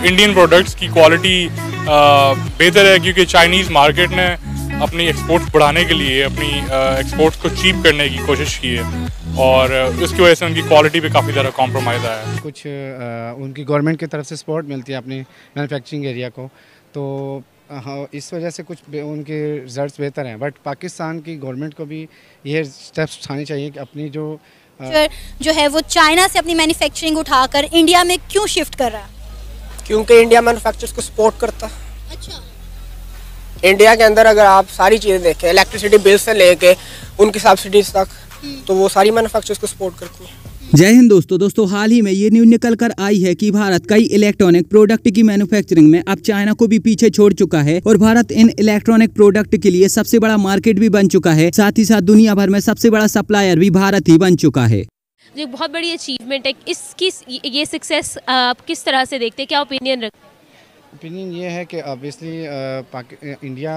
Indian products की quality बेहतर है, क्योंकि चाइनीज़ मार्केट ने अपनी एक्सपोर्ट्स बढ़ाने के लिए अपनी एक्सपोर्ट्स को चीप करने की कोशिश की है और इसकी वजह से उनकी क्वालिटी पे काफ़ी ज़्यादा कॉम्प्रोमाइज़ आया है। कुछ उनकी गवर्नमेंट की तरफ से सपोर्ट मिलती है अपने मैन्युफैक्चरिंग एरिया को, तो हाँ, इस वजह से कुछ उनके रिजल्ट्स बेहतर हैं। बट पाकिस्तान की गवर्नमेंट को भी ये स्टेप्स उठाने चाहिए कि अपनी जो है वो चाइना से अपनी मैन्युफैक्चरिंग उठाकर इंडिया में क्यों शिफ्ट कर रहा है? क्योंकि इंडिया मैन्युफैक्चरर्स को सपोर्ट करता है। अच्छा, इंडिया के अंदर अगर आप सारी चीज़ें देखें, इलेक्ट्रिसिटी बिल से लेके उनकी सब्सिडीज तक, तो वो सारी मैन्युफैक्चरर्स को सपोर्ट करती है। जय हिंद दोस्तों हाल ही में ये न्यूज निकल कर आई है कि भारत कई इलेक्ट्रॉनिक प्रोडक्ट की मैन्युफैक्चरिंग में अब चाइना को भी पीछे छोड़ चुका है और भारत इन इलेक्ट्रॉनिक प्रोडक्ट के लिए सबसे बड़ा मार्केट भी बन चुका है। साथ ही साथ दुनिया भर में सबसे बड़ा सप्लायर भी भारत ही बन चुका है। ये बहुत बड़ी अचीवमेंट है। इसकी ये सक्सेस आप किस तरह से देखते हैं, क्या ओपिनियन रखते हैं? ओपिनियन ये है कि ऑब्वियसली इंडिया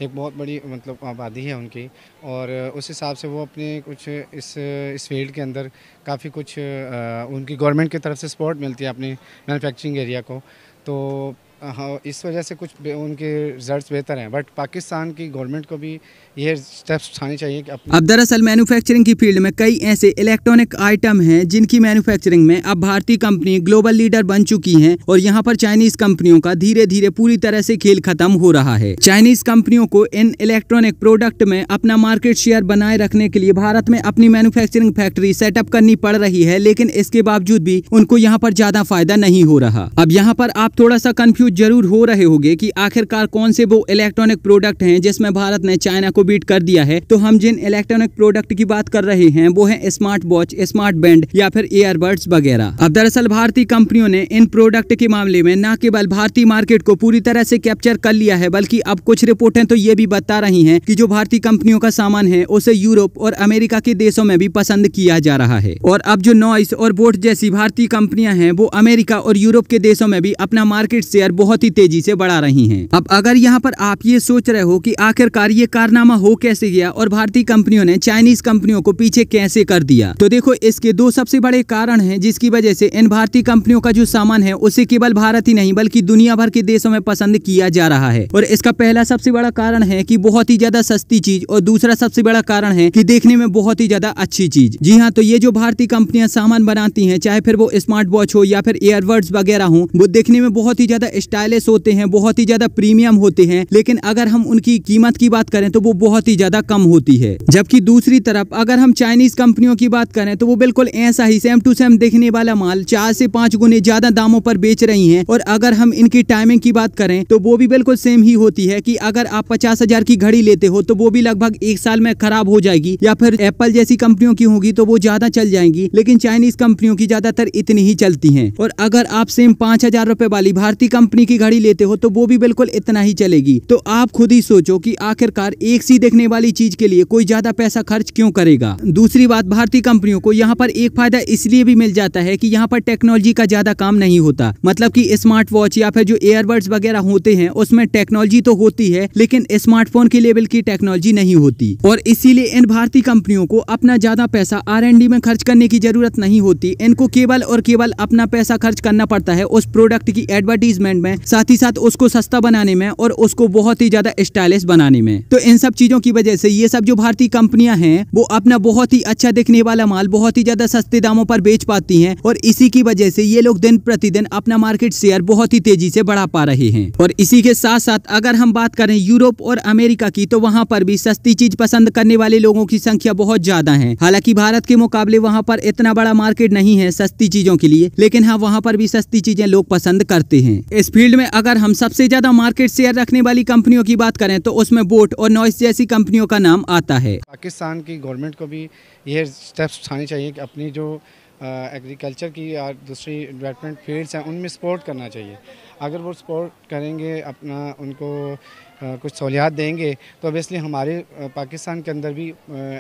एक बहुत बड़ी मतलब आबादी है उनकी, और उस हिसाब से वो अपने कुछ इस फील्ड के अंदर काफ़ी कुछ उनकी गवर्नमेंट की तरफ से सपोर्ट मिलती है अपने मैन्युफैक्चरिंग एरिया को, तो हाँ, इस वजह से कुछ उनके रिजल्ट्स बेहतर हैं। बट पाकिस्तान की गवर्नमेंट को भी ये स्टेप्स उठाने चाहिए कि अब दरअसल मैन्युफैक्चरिंग की फील्ड में कई ऐसे इलेक्ट्रॉनिक आइटम हैं जिनकी मैन्युफैक्चरिंग में अब भारतीय कंपनी ग्लोबल लीडर बन चुकी हैं और यहां पर चाइनीज कंपनियों का धीरे धीरे पूरी तरह से खेल खत्म हो रहा है। चाइनीज कंपनियों को इन इलेक्ट्रॉनिक प्रोडक्ट में अपना मार्केट शेयर बनाए रखने के लिए भारत में अपनी मैन्युफैक्चरिंग फैक्ट्री सेटअप करनी पड़ रही है, लेकिन इसके बावजूद भी उनको यहाँ पर ज्यादा फायदा नहीं हो रहा। अब यहाँ पर आप थोड़ा सा कंफ्यूज जरूर हो रहे होंगे कि आखिरकार कौन से वो इलेक्ट्रॉनिक प्रोडक्ट हैं जिसमें भारत ने चाइना को बीट कर दिया है। तो हम जिन इलेक्ट्रॉनिक प्रोडक्ट की बात कर रहे हैं वो है स्मार्ट वॉच, स्मार्ट बैंड या फिर ईयरबड्स वगैरह। अब दरअसल भारतीय कंपनियों ने इन प्रोडक्ट के मामले में न केवल भारतीय मार्केट को पूरी तरह से कैप्चर कर लिया है, बल्कि अब कुछ रिपोर्टें तो ये भी बता रही हैं कि जो भारतीय कंपनियों का सामान है उसे यूरोप और अमेरिका के देशों में भी पसंद किया जा रहा है। और अब जो नॉइस और बोट जैसी भारतीय कंपनियां हैं वो अमेरिका और यूरोप के देशों में भी अपना मार्केट शेयर बहुत ही तेजी से बढ़ा रही हैं। अब अगर यहाँ पर आप ये सोच रहे हो कि आखिरकार ये कारनामा हो कैसे गया और भारतीय कंपनियों ने चाइनीज कंपनियों को पीछे कैसे कर दिया, तो देखो इसके दो सबसे बड़े कारण हैं जिसकी वजह से इन भारतीय कंपनियों का जो सामान है उसे केवल भारत ही नहीं बल्कि दुनिया भर के देशों में पसंद किया जा रहा है। और इसका पहला सबसे बड़ा कारण है कि बहुत ही ज्यादा सस्ती चीज, और दूसरा सबसे बड़ा कारण है कि देखने में बहुत ही ज्यादा अच्छी चीज। जी हाँ, तो ये जो भारतीय कंपनियां सामान बनाती हैं, चाहे फिर वो स्मार्ट वॉच हो या फिर ईयरबड्स वगैरह हो, वो देखने में बहुत ही ज्यादा स्टाइलिश होते हैं, बहुत ही ज्यादा प्रीमियम होते हैं, लेकिन अगर हम उनकी कीमत की बात करें तो वो बहुत ही ज्यादा कम होती है। जबकि दूसरी तरफ अगर हम चाइनीज कंपनियों की बात करें तो वो बिल्कुल ऐसा ही सेम टू सेम देखने वाला माल 4 से 5 गुने ज्यादा दामों पर बेच रही हैं। और अगर हम इनकी टाइमिंग की बात करें तो वो भी बिल्कुल सेम ही होती है कि अगर आप 50,000 की घड़ी लेते हो तो वो भी लगभग 1 साल में खराब हो जाएगी, या फिर एप्पल जैसी कंपनियों की होगी तो वो ज्यादा चल जाएंगी, लेकिन चाइनीज कंपनियों की ज्यादातर इतनी ही चलती है। और अगर आप सेम 5,000 रुपए वाली भारतीय कंपनी की घड़ी लेते हो तो वो भी बिल्कुल इतना ही चलेगी। तो आप खुद ही सोचो कि आखिरकार एक सी देखने वाली चीज के लिए कोई ज्यादा पैसा खर्च क्यों करेगा। दूसरी बात, भारतीय कंपनियों को यहाँ पर एक फायदा इसलिए भी मिल जाता है कि यहाँ पर टेक्नोलॉजी का ज्यादा काम नहीं होता। मतलब कि स्मार्ट वॉच या फिर जो ईयरबड्स वगैरह होते हैं उसमें टेक्नोलॉजी तो होती है, लेकिन स्मार्टफोन के लेवल की टेक्नोलॉजी नहीं होती। और इसीलिए इन भारतीय कंपनियों को अपना ज्यादा पैसा R&D में खर्च करने की जरूरत नहीं होती। इनको केवल और केवल अपना पैसा खर्च करना पड़ता है उस प्रोडक्ट की एडवर्टीजमेंट में, साथ ही साथ उसको सस्ता बनाने में और उसको बहुत ही ज्यादा स्टाइलिश बनाने में। तो इन सब चीजों की वजह से ये सब जो भारतीय कंपनियां हैं वो अपना बहुत ही अच्छा दिखने वाला माल बहुत ही ज्यादा सस्ते दामों पर बेच पाती हैं, और इसी की वजह से ये लोग दिन प्रतिदिन अपना मार्केट शेयर बहुत ही तेजी से बढ़ा पा रहे हैं। और इसी के साथ साथ अगर हम बात करें यूरोप और अमेरिका की, तो वहाँ पर भी सस्ती चीज पसंद करने वाले लोगों की संख्या बहुत ज्यादा है। हालांकि भारत के मुकाबले वहाँ पर इतना बड़ा मार्केट नहीं है सस्ती चीजों के लिए, लेकिन हाँ, वहाँ पर भी सस्ती चीजें लोग पसंद करते हैं। इस फील्ड में अगर हम सबसे ज्यादा मार्केट शेयर रखने वाली कंपनियों की बात करें तो उसमें बोट और नॉइस जैसी कंपनियों का नाम आता है। पाकिस्तान की गवर्नमेंट को भी ये स्टेप्स उठाने चाहिए कि अपनी जो एग्रीकल्चर की या दूसरी डेवलपमेंट फील्ड्स हैं उनमें सपोर्ट करना चाहिए। अगर वो सपोर्ट करेंगे, अपना उनको कुछ सहूलियात देंगे, तो ऑब्वियसली हमारे पाकिस्तान के अंदर भी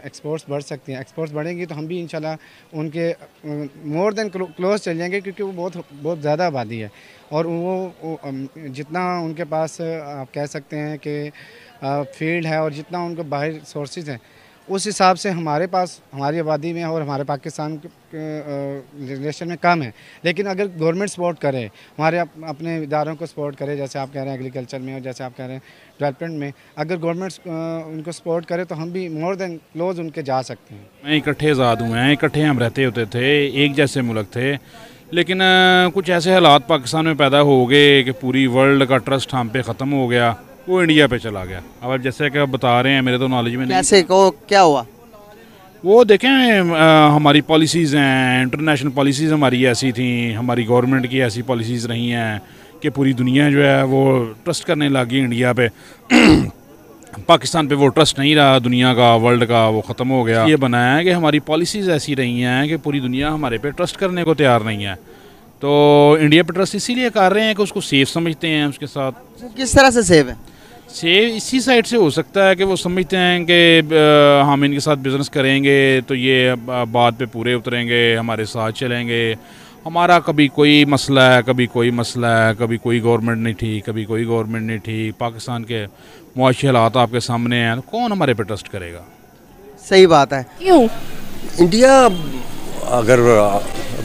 एक्सपोर्ट्स बढ़ सकती हैं। एक्सपोर्ट्स बढ़ेंगी तो हम भी इंशाल्लाह उनके मोर देन क्लोज चल जाएंगे, क्योंकि वो बहुत ज़्यादा आबादी है। और वो जितना उनके पास आप कह सकते हैं कि फील्ड है और जितना उनको बाहर सोर्सेज हैं उस हिसाब से हमारे पास हमारी आबादी में और हमारे पाकिस्तान के रिलेशन में कम है। लेकिन अगर गवर्नमेंट सपोर्ट करे, हमारे अपने इदारों को सपोर्ट करे, जैसे आप कह रहे हैं एग्रीकल्चर में और जैसे आप कह रहे हैं डेवलपमेंट में, अगर गवर्नमेंट उनको सपोर्ट करे तो हम भी मोर देन क्लोज उनके जा सकते हैं। मैं इकट्ठे आज़ाद हुए हैं, इकट्ठे हम रहते होते थे, एक जैसे मुल्क थे, लेकिन कुछ ऐसे हालात पाकिस्तान में पैदा हो गए कि पूरी वर्ल्ड का ट्रस्ट हम पे ख़त्म हो गया, वो इंडिया पे चला गया। अब जैसे कि आप बता रहे हैं, मेरे तो नॉलेज में नहीं। कैसे को क्या हुआ? वो देखें हमारी पॉलिसीज़ हैं, इंटरनेशनल पॉलिसीज़ हमारी ऐसी थी, हमारी गवर्नमेंट की ऐसी पॉलिसीज़ रही हैं कि पूरी दुनिया जो है वो ट्रस्ट करने लगी इंडिया पे। पाकिस्तान पे वो ट्रस्ट नहीं रहा दुनिया का, वर्ल्ड का, वो ख़त्म हो गया। ये बनाया है कि हमारी पॉलिसीज़ ऐसी रही हैं कि पूरी दुनिया हमारे पे ट्रस्ट करने को तैयार नहीं है। तो इंडिया पे ट्रस्ट इसीलिए कर रहे हैं कि उसको सेफ़ समझते हैं। उसके साथ किस तरह से सेव है? सेव इसी साइड से हो सकता है कि वो समझते हैं कि हम इनके साथ बिज़नेस करेंगे तो ये बात पे पूरे उतरेंगे, हमारे साथ चलेंगे। हमारा कभी कोई मसला है, कभी कोई मसला है, कभी कोई गवर्नमेंट नहीं ठीक, कभी कोई गवर्नमेंट नहीं ठीक। पाकिस्तान के मुआशी हालात आपके सामने हैं, तो कौन हमारे पे ट्रस्ट करेगा? सही बात है। क्यों? इंडिया अगर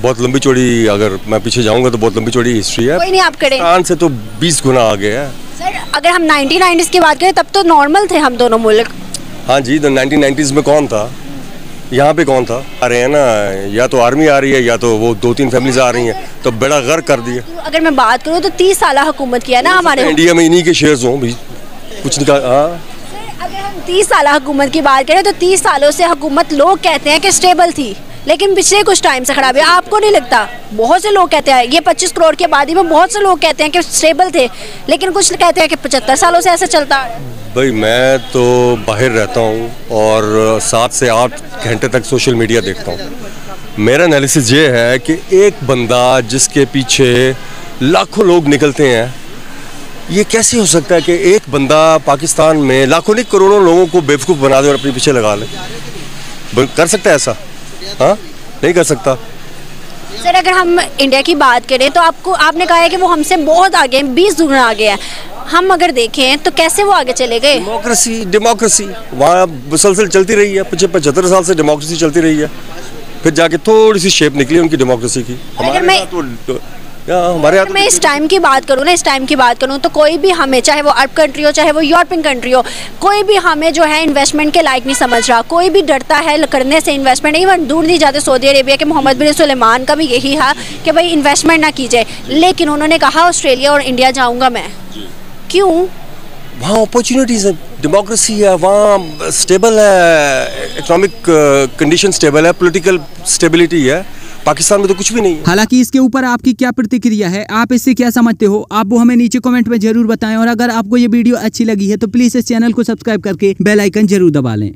बहुत लंबी चौड़ी, अगर मैं पीछे जाऊंगा तो बहुत लंबी चौड़ी हिस्ट्री है। कोई नहीं, आप करें। पाकिस्तान से तो 20 गुना आगे है। सर अगर हम 1990s की बात करें तब तो नॉर्मल थे हम दोनों मुल्क। हाँ जी, तो 1990s में कौन था? यहाँ पे कौन था? आ रहे हैं ना, या तो आर्मी आ रही है या तो वो 2-3 फैमिलीज आ रही हैं, तो बेड़ा गर्क कर दिया। अगर मैं बात करूँ तो 30 साल हुकूमत किया ना हमारे इंडिया में, इन्हीं के शेयर्स हों भी कुछ नहीं कहा। हाँ, अगर हम 30 साल हुकूमत की बात करें तो 30 सालों से हुकूमत लोग कहते हैं कि स्टेबल थी, लेकिन पिछले कुछ टाइम से खराब है। आपको नहीं लगता? बहुत से लोग कहते हैं, ये 25 करोड़ की आबादी में बहुत से लोग कहते हैं कि स्टेबल थे, लेकिन कुछ कहते हैं कि 75 सालों से ऐसे चलता है। भाई मैं तो बाहर रहता हूँ और 7 से 8 घंटे तक सोशल मीडिया देखता हूँ। मेरा एनालिसिस ये है कि एक बंदा जिसके पीछे लाखों लोग निकलते हैं, ये कैसे हो सकता है कि एक बंदा पाकिस्तान में लाखों नहीं करोड़ों लोगों को बेवकूफ़ बना दे और अपने पीछे लगा ले? कर सकता है ऐसा? हाँ, नहीं कर सकता। सर अगर हम इंडिया की बात करें तो आपने कहा है कि वो हमसे बहुत आगे हैं, 20 गुना आगे हैं। हम अगर देखें तो कैसे वो आगे चले गए? डेमोक्रेसी वहाँ मुसलसल चलती रही है, 75 साल से डेमोक्रेसी चलती रही है, फिर जाके थोड़ी सी शेप निकली उनकी डेमोक्रेसी की। हमारे मैं इस टाइम की बात करूँ ना, इस टाइम की बात करूँ तो कोई भी हमें, चाहे वो अरब कंट्री हो चाहे वो यूरोपियन कंट्री हो, कोई भी हमें जो है इन्वेस्टमेंट के लायक नहीं समझ रहा। कोई भी डरता है करने से इन्वेस्टमेंट। इवन दूर नहीं जाते, सऊदी अरेबिया के मोहम्मद बिन सुलेमान का भी यही था कि भाई इन्वेस्टमेंट ना कीजिए, लेकिन उन्होंने कहा ऑस्ट्रेलिया और इंडिया जाऊँगा मैं। क्यों? वहाँ अपॉर्चुनिटीज़ है, डेमोक्रेसी है, वहाँ स्टेबल है, इकोनॉमिक कंडीशन स्टेबल है, पॉलिटिकल स्टेबिलिटी है। पाकिस्तान में तो कुछ भी नहीं है। हालांकि इसके ऊपर आपकी क्या प्रतिक्रिया है, आप इससे क्या समझते हो, आप वो हमें नीचे कमेंट में जरूर बताएं। और अगर आपको ये वीडियो अच्छी लगी है तो प्लीज इस चैनल को सब्सक्राइब करके बेल आइकन जरूर दबा लें।